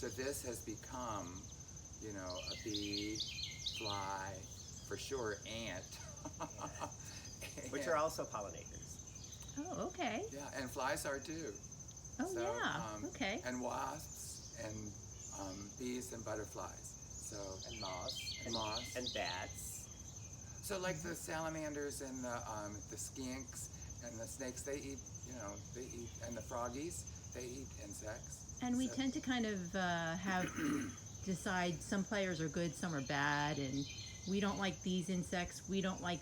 So this has become, you know, a bee, fly, for sure, ant. Which are also pollinators. Oh, okay. Yeah, and flies are too. Oh, yeah. Okay. And wasps and bees and butterflies. So And moths. and moths. And bats. So like the salamanders and the skinks and the snakes, they eat, you know, they eat, and the froggies, they eat insects. And we So- tend to kind of decide some players are good, some are bad, and we don't like these insects, we don't like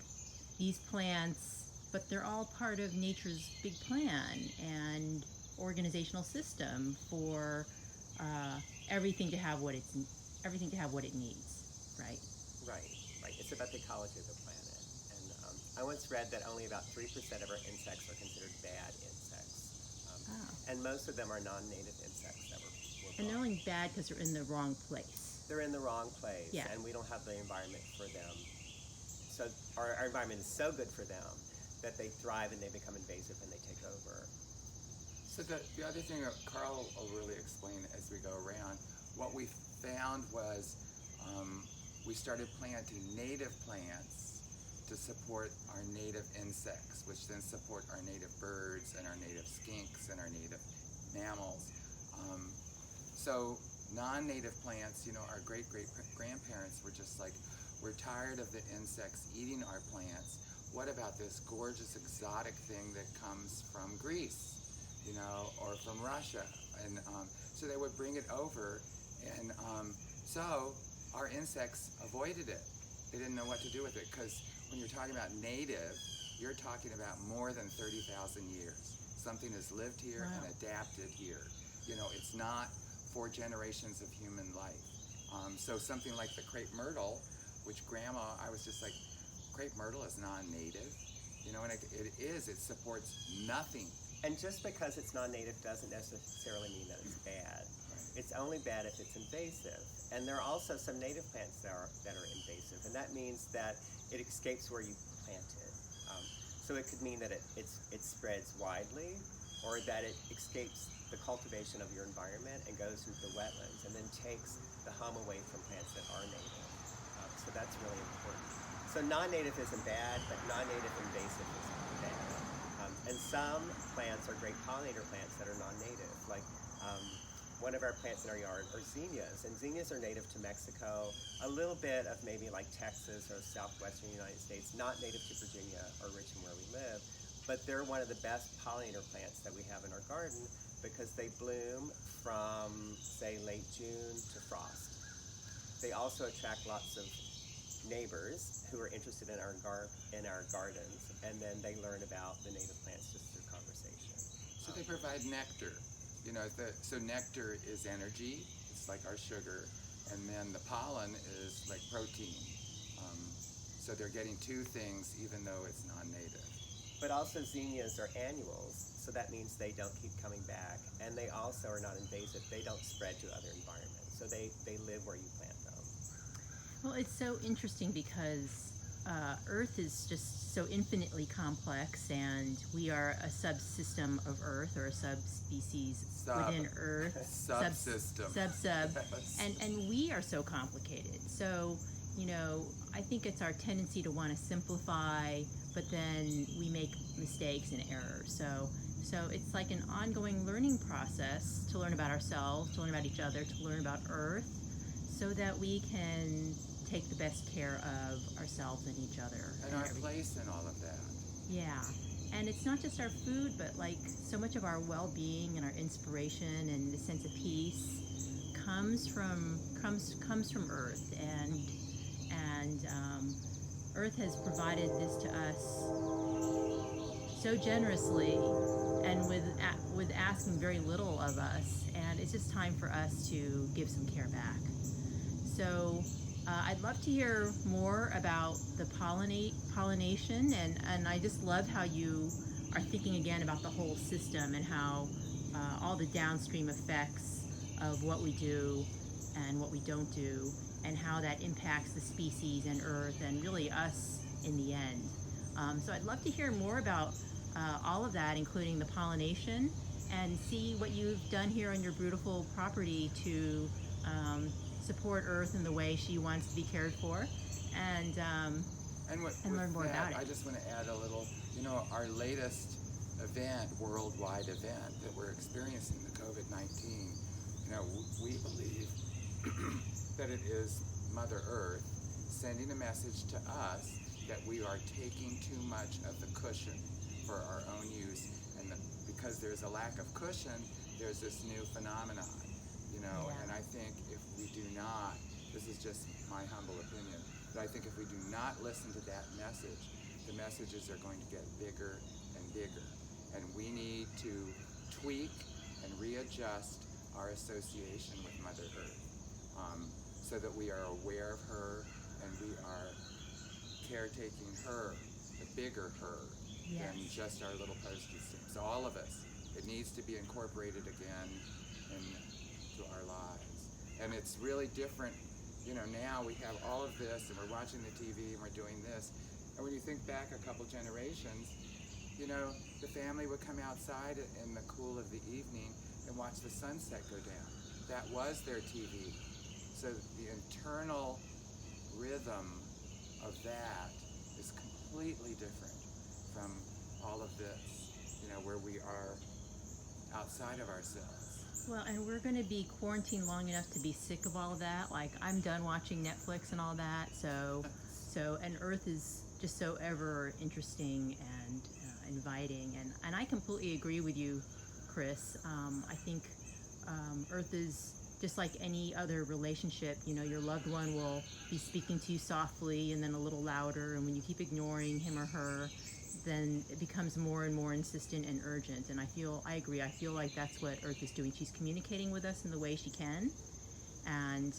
these plants, but they're all part of nature's big plan and organizational system for everything to have what it needs, right? Right. It's about the ecology of the planet. And I once read that only about 3% of our insects are considered bad insects. And most of them are non-native insects that were And they're brought. only bad because they're in the wrong place. They're in the wrong place, Yeah. and we don't have the environment for them. So our environment is so good for them that they thrive and they become invasive and they take over. So the other thing that Karl will really explain as we go around, what we found was we started planting native plants to support our native insects, which then support our native birds and our native skinks and our native mammals. So non-native plants, you know, our great-great-grandparents were just like, we're tired of the insects eating our plants. What about this gorgeous exotic thing that comes from Greece, you know, or from Russia? And so they would bring it over, and so our insects avoided it. They didn't know what to do with it, because when you're talking about native, you're talking about more than 30,000 years. Something has lived here Wow. and adapted here. You know, it's not 4 generations of human life. So something like the crepe myrtle, which Grandma, I was just like, crepe myrtle is non-native, you know, and it supports nothing. And just because it's non-native doesn't necessarily mean that it's bad. It's only bad if it's invasive. And there are also some native plants that are invasive, and that means that it escapes where you plant it. So it could mean that it spreads widely, or that it escapes the cultivation of your environment and goes into the wetlands and then takes the hum away from plants that are native. So that's really important. So non-native isn't bad, but non-native invasive is bad. And some plants are great pollinator plants that are non-native. Like one of our plants in our yard are zinnias, and zinnias are native to Mexico, a little bit of maybe like Texas or southwestern United States, not native to Virginia or Richmond where we live, but they're one of the best pollinator plants that we have in our garden because they bloom from, say, late June to frost. They also attract lots of neighbors who are interested in our gardens, and then they learn about the native plants just through conversation. So they provide nectar. You know, so nectar is energy, it's like our sugar, and then the pollen is like protein. So they're getting 2 things even though it's non-native. But also zinnias are annuals, so that means they don't keep coming back, and they also are not invasive. They don't spread to other environments, so they live where you plant them. Well, it's so interesting because Earth is just so infinitely complex, and we are a subsystem of Earth, or a subspecies within Earth. Subsystem. Sub. Yes. And we are so complicated. So, you know, I think it's our tendency to want to simplify, but then we make mistakes and errors. So it's like an ongoing learning process to learn about ourselves, to learn about each other, to learn about Earth, so that we can take the best care of ourselves and each other. And our place in all of that. Yeah. And it's not just our food, but like so much of our well-being and our inspiration and the sense of peace comes from Earth, and Earth has provided this to us so generously and with asking very little of us, and it's just time for us to give some care back. So I'd love to hear more about the pollination, and I just love how you are thinking again about the whole system and how all the downstream effects of what we do and what we don't do, and how that impacts the species and Earth and really us in the end. So I'd love to hear more about all of that, including the pollination and see what you've done here on your beautiful property to support Earth in the way she wants to be cared for, and learn more about it. I just want to add a little, our latest event, worldwide event that we're experiencing, the COVID-19, we believe that it is Mother Earth sending a message to us that we are taking too much of the cushion for our own use, and because there's a lack of cushion, there's this new phenomenon, and I think if we do not, this is just my humble opinion, but I think if we do not listen to that message, the messages are going to get bigger and bigger, and we need to tweak and readjust our association with Mother Earth, so that we are aware of her and we are caretaking her, the bigger her, than just our little postage stamp. So all of us, it needs to be incorporated again into our lives. And it's really different, now we have all of this and we're watching the TV and we're doing this. And when you think back a couple generations, the family would come outside in the cool of the evening and watch the sunset go down. That was their TV. So the internal rhythm of that is completely different from all of this, where we are outside of ourselves. Well, and we're going to be quarantined long enough to be sick of all of that. Like, I'm done watching Netflix and all that. And Earth is just so ever interesting and inviting. And I completely agree with you, Chris. I think Earth is just like any other relationship. Your loved one will be speaking to you softly and then a little louder, and when you keep ignoring him or her, then it becomes more and more insistent and urgent. And I agree. I feel like that's what Earth is doing. She's communicating with us in the way she can, and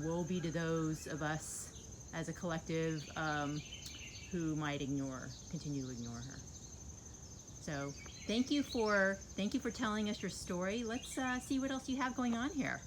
woe be to those of us as a collective who might continue to ignore her. So thank you for telling us your story. Let's see what else you have going on here.